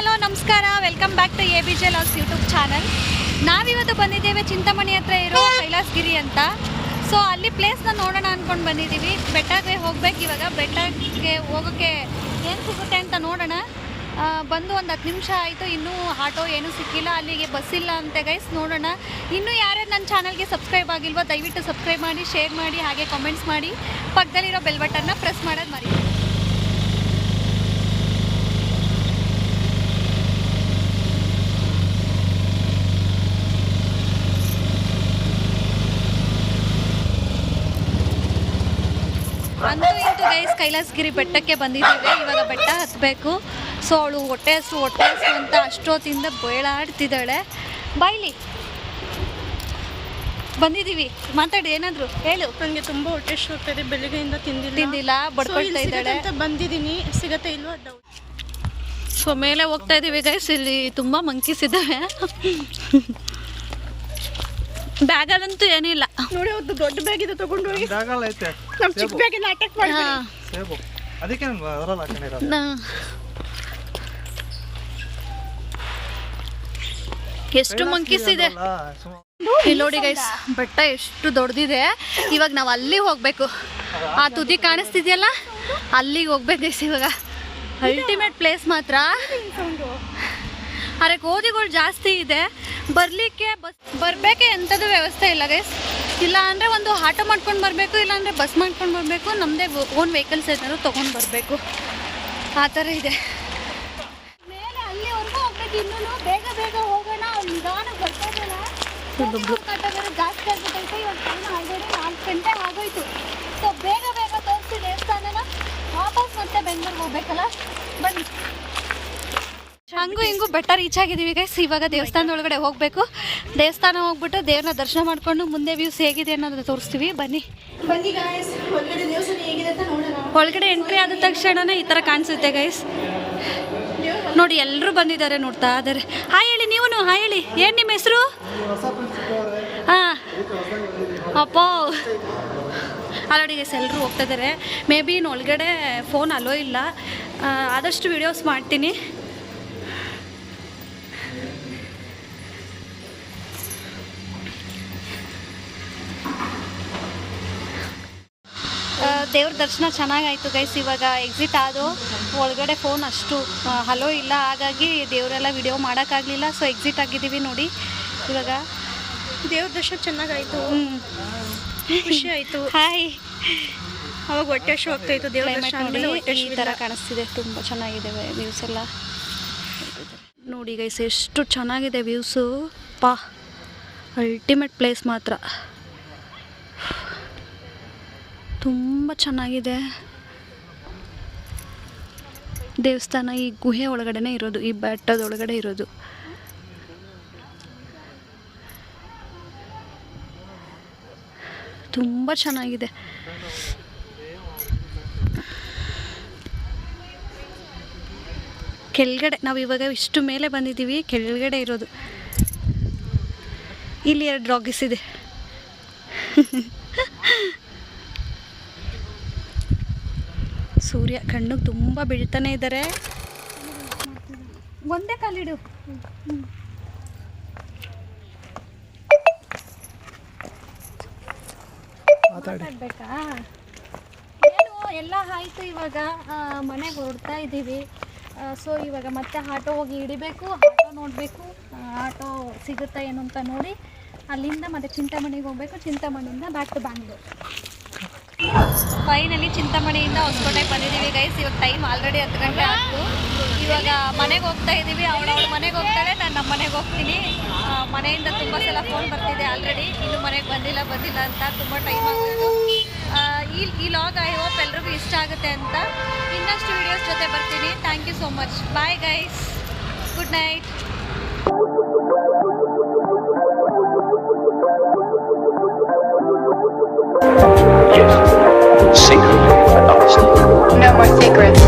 Hello ನಮಸ್ಕಾರ, welcome back to ABJ Loves YouTube channel. ನಾವಿವತ್ತು ಬಂದಿದ್ದೇವೆ ಚಿಂತಾಮಣಿ ಹತ್ರ ಇರೋ ಕೈಲಾಸಗಿರಿ ಅಂತ. ಸೊ ಅಲ್ಲಿ ಪ್ಲೇಸ್ನ ನೋಡೋಣ ಅಂದ್ಕೊಂಡು ಬಂದಿದ್ದೀವಿ. ಬೆಟ್ಟಕ್ಕೆ ಹೋಗ್ಬೇಕು. ಇವಾಗ ಬೆಟ್ಟಕ್ಕೆ ಹೋಗೋಕ್ಕೆ ಏನು ಸಿಗುತ್ತೆ ಅಂತ ನೋಡೋಣ. ಬಂದು ಒಂದು 10 ನಿಮಿಷ ಆಯಿತು, ಇನ್ನೂ ಆಟೋ ಏನೂ ಸಿಕ್ಕಿಲ್ಲ, ಅಲ್ಲಿಗೆ ಬಸ್ ಇಲ್ಲ ಅಂತೆ ಗೈಸ್. ನೋಡೋಣ. ಇನ್ನೂ ಯಾರ್ಯಾರು ನನ್ನ ಚಾನಲ್ಗೆ ಸಬ್ಸ್ಕ್ರೈಬ್ ಆಗಿಲ್ವೋ ದಯವಿಟ್ಟು ಸಬ್ಸ್ಕ್ರೈಬ್ ಮಾಡಿ, ಶೇರ್ ಮಾಡಿ, ಹಾಗೆ ಕಾಮೆಂಟ್ಸ್ ಮಾಡಿ, ಪಕ್ಕದಲ್ಲಿರೋ ಬೆಲ್ ಬಟನ್ನ ಪ್ರೆಸ್ ಮಾಡೋದು ಮರಿ. ಅಂತೂ ಇಂತೂ ಗೈಸ್ ಕೈಲಾಸಗಿರಿ ಬೆಟ್ಟಕ್ಕೆ ಬಂದಿದ್ದೀವಿ. ಇವಾಗ ಬೆಟ್ಟ ಹತ್ತಬೇಕು. ಸೊ ಅವಳು ಹೊಟ್ಟೆ ಹಸು ಅಂತ ಅಷ್ಟೊತ್ತಿಂದ ಬೇಳಾಡ್ತಿದ್ದಾಳೆ. ಬಾಯ್ಲಿ ಬಂದಿದ್ದೀವಿ, ಮಾತಾಡಿ, ಏನಾದರೂ ಹೇಳು. ನನಗೆ ತುಂಬ ಹೊಟ್ಟೆ ಹಸು ಆಗ್ತಾಯಿದೆ, ಬೆಳಗ್ಗೆಯಿಂದ ತಿಂದಿಲ್ಲ, ಬಡ್ಕೊಳ್ತಾ ಇದ್ದಾಳೆ. ಬಂದಿದ್ದೀನಿ, ಸಿಗತ್ತೆ ಇಲ್ವೋ ಡೌಟ್. ಸೊ ಮೇಲೆ ಹೋಗ್ತಾ ಇದ್ದೀವಿ ಗೈಸ್. ಇಲ್ಲಿ ತುಂಬ ಮಂಕೀಸ್ ಇದ್ದಾವೆ. ಬ್ಯಾಗಲ್ಲಂತೂ ಏನಿಲ್ಲ ನೋಡಿ, ಒಂದು ದೊಡ್ಡ ಬ್ಯಾಗ್ ಇದೆ, ತಗೊಂಡು ಹೋಗಿ. ನಮ್ಮ ಚಿಕ್ಕ ಬ್ಯಾಗಿನ ಅಟ್ಯಾಕ್ ಮಾಡಿ. ಅದಕ್ಕೆ ಎಷ್ಟು ಮಂಕೀಸ್ ಇದೆ ಇಲ್ಲಿ ನೋಡಿ ಗೈಸ್. ಬೆಟ್ಟ ಎಷ್ಟು ದೊಡ್ಡದಿದೆ. ಇವಾಗ ನಾವು ಅಲ್ಲಿಗೆ ಹೋಗ್ಬೇಕು. ಆ ತುದಿ ಕಾಣಿಸ್ತಿದೆಯಲ್ಲ, ಅಲ್ಲಿಗೆ ಹೋಗ್ಬೇಕು ಗೈಸ್. ಇವಾಗ ಅಲ್ಟಿಮೇಟ್ ಪ್ಲೇಸ್ ಮಾತ್ರ. ಅರೆ ಕೋದಿಗಳು ಜಾಸ್ತಿ ಇದೆ, ಬರಬೇಕೆ ಎಂಥದ್ದು ವ್ಯವಸ್ಥೆ ಇಲ್ಲ ಗೈಸ್. ಇಲ್ಲ ಅಂದರೆ ಒಂದು ಆಟೋ ಮಾಡ್ಕೊಂಡು ಬರಬೇಕು, ಇಲ್ಲಾಂದರೆ ಬಸ್ ಮಾಡ್ಕೊಂಡು ಬರಬೇಕು, ನಮ್ಮದೇ ಓನ್ ವೆಹಿಕಲ್ಸ್ ಏನಾದ್ರು ತೊಗೊಂಡು ಬರಬೇಕು. ಆ ಥರ ಇದೆ. ಮೇಲೆ ಅಲ್ಲಿವರೆಗೂ ಹೋಗ್ಬೇಕು. ಇನ್ನೂ ಬೇಗ ಹೋಗೋಣ. ಅವ್ನು ನಿಧಾನಕ್ಕೆ ಬರ್ತಾ ಇದ್ದಾಳೆ. ಜಾಸ್ತಿ ಆಗ್ಬಿಟ್ಟೈತೆ. ಇವಾಗ ಟೈಮ್ ಆಲ್ರೆಡಿ 4 ಗಂಟೆ ಆಗೋಯ್ತು. ಸೊ ಬೇಗ ತೋರಿಸಿ ದೇವಸ್ಥಾನನ ವಾಪಸ್ ಮತ್ತೆ ಬೆಂಗಳೂರಿಗೆ ಹೋಗ್ಬೇಕಲ್ಲ. ಬನ್ನಿ. ಹಂಗೂ ಹಿಂಗೂ ಬೆಟ್ಟ ರೀಚ್ ಆಗಿದ್ದೀವಿ ಗೈಸ್. ಇವಾಗ ದೇವಸ್ಥಾನದ ಒಳಗಡೆ ಹೋಗಬೇಕು. ದೇವಸ್ಥಾನ ಹೋಗ್ಬಿಟ್ಟು ದೇವ್ರನ್ನ ದರ್ಶನ ಮಾಡಿಕೊಂಡು ಮುಂದೆ ವ್ಯೂಸ್ ಹೇಗಿದೆ ಅನ್ನೋದು ತೋರಿಸ್ತೀವಿ. ಬನ್ನಿ ಗಾಯ್ಸ್, ಒಳಗಡೆ ದೇವಸ್ಥಾನ ಹೇಗಿದೆ ಅಂತ ನೋಡೋಣ. ಒಳಗಡೆ ಎಂಟ್ರಿ ಆದ ತಕ್ಷಣನೇ ಈ ಥರ ಕಾಣಿಸುತ್ತೆ ಗೈಸ್. ನೋಡಿ ಎಲ್ಲರೂ ಬಂದಿದ್ದಾರೆ, ನೋಡ್ತಾ ಇದ್ದಾರೆ. ಹಾಯ್ ಹೇಳಿ, ನೀವು ಹಾಯ್ ಹೇಳಿ. ಏನು ನಿಮ್ಮ ಹೆಸರು? ಹಾಂ ಅಪ್ಪ ಅಲ್ಲೋಡಿ ಗೈಸ್, ಎಲ್ಲರೂ ಹೋಗ್ತಾ ಇದ್ದಾರೆ. ಮೇ ಬಿ ಇನ್ನು ಒಳಗಡೆ ಫೋನ್ ಅಲೋ ಇಲ್ಲ. ಆದಷ್ಟು ವಿಡಿಯೋಸ್ ಮಾಡ್ತೀನಿ. ದೇವ್ರ ದರ್ಶನ ಚೆನ್ನಾಗಾಯಿತು ಗೈಸ್. ಇವಾಗ ಎಕ್ಸಿಟ್ ಆದೋ. ಒಳಗಡೆ ಫೋನ್ ಅಷ್ಟು ಹಲೋ ಇಲ್ಲ, ಹಾಗಾಗಿ ದೇವರೆಲ್ಲ ವಿಡಿಯೋ ಮಾಡೋಕ್ಕಾಗಲಿಲ್ಲ. ಸೊ ಎಕ್ಸಿಟ್ ಆಗಿದ್ದೀವಿ ನೋಡಿ. ಇವಾಗ ದೇವ್ರ ದರ್ಶನ ಚೆನ್ನಾಗಾಯಿತು, ಖುಷಿ ಆಯಿತು. ಹಾಯ್. ಅವಾಗ ಹೊಟ್ಟೆ ಹಸು ಆಗ್ತಾಯಿತ್ತು. ದೇವ್ರ ದರ್ಶನ ಈ ಥರ ಕಾಣಿಸ್ತಿದೆ, ತುಂಬ ಚೆನ್ನಾಗಿದೆ ವ್ಯೂಸ್ ಎಲ್ಲ ನೋಡಿ ಗೈಸ್. ಎಷ್ಟು ಚೆನ್ನಾಗಿದೆ ವ್ಯೂಸು, ಪಾ ಅಲ್ಟಿಮೇಟ್ ಪ್ಲೇಸ್ ಮಾತ್ರ. ತುಂಬ ಚೆನ್ನಾಗಿದೆ ದೇವಸ್ಥಾನ. ಈ ಗುಹೆ ಒಳಗಡೆ ಇರೋದು, ಈ ಬೆಟ್ಟದ ಒಳಗಡೆ ಇರೋದು. ತುಂಬ ಚೆನ್ನಾಗಿದೆ. ಕೆಳಗಡೆ ನಾವು ಇವಾಗ ಇಷ್ಟು ಮೇಲೆ ಬಂದಿದ್ದೀವಿ, ಕೆಳಗಡೆ ಇರೋದು. ಇಲ್ಲಿ 2 ಡಾಗೀಸ್ ಇದೆ. ಸೂರ್ಯ ಕಣ್ಣಿಗೆ ತುಂಬ ಬೀಳ್ತಾನೆ ಇದ್ದಾರೆ. ಒಂದೇ ಕಾಲಿಡು. ಮಾತಾಡ್ಬೇಕಾ? ಏನು ಎಲ್ಲ ಆಯಿತು. ಇವಾಗ ಮನೆಗೆ ಹೊರಡ್ತಾ ಇದ್ದೀವಿ. ಸೊ ಇವಾಗ ಮತ್ತೆ ಆಟೋ ಹೋಗಿ ಹಿಡಿಬೇಕು, ಆಟೋ ನೋಡಬೇಕು, ಆಟೋ ಸಿಗುತ್ತಾ ಏನು ಅಂತ ನೋಡಿ ಅಲ್ಲಿಂದ ಮತ್ತೆ ಚಿಂತಾಮಣಿಗೆ ಹೋಗಬೇಕು. ಚಿಂತಾಮಣಿಯಿಂದ ಬ್ಯಾಕ್ ಟು ಬ್ಯಾಂಗ್ಳೂರ್. ಫೈನಲಿ ಚಿಂತಾಮಣಿಯಿಂದ ಹೊಸಕೋಟೆಗೆ ಬಂದಿದ್ದೀವಿ ಗೈಸ್. ಇವಾಗ ಟೈಮ್ ಆಲ್ರೆಡಿ 10 ಗಂಟೆ ಆಯಿತು. ಇವಾಗ ಮನೆಗೆ ಹೋಗ್ತಾ ಇದ್ದೀವಿ. ಅವಳು ಮನೆಗೆ ಹೋಗ್ತಾಳೆ, ನಾನು ನಮ್ಮ ಮನೆಗೆ ಹೋಗ್ತೀನಿ. ಮನೆಯಿಂದ ತುಂಬ ಸಲ ಫೋನ್ ಬರ್ತಿದೆ ಆಲ್ರೆಡಿ, ಇನ್ನೂ ಮನೆಗೆ ಬಂದಿಲ್ಲ ಅಂತ. ತುಂಬ ಟೈಮ್ ಆಗೋದು. ಈ ಲಾಗ್ ಐ ಹೋಪ್ ಎಲ್ರಿಗೂ ಇಷ್ಟ ಆಗುತ್ತೆ ಅಂತ. ಇನ್ನಷ್ಟು ವೀಡಿಯೋಸ್ ಜೊತೆ ಬರ್ತೀನಿ. Thank you so much. Bye guys, good night. Secretly, but honestly. No more secrets.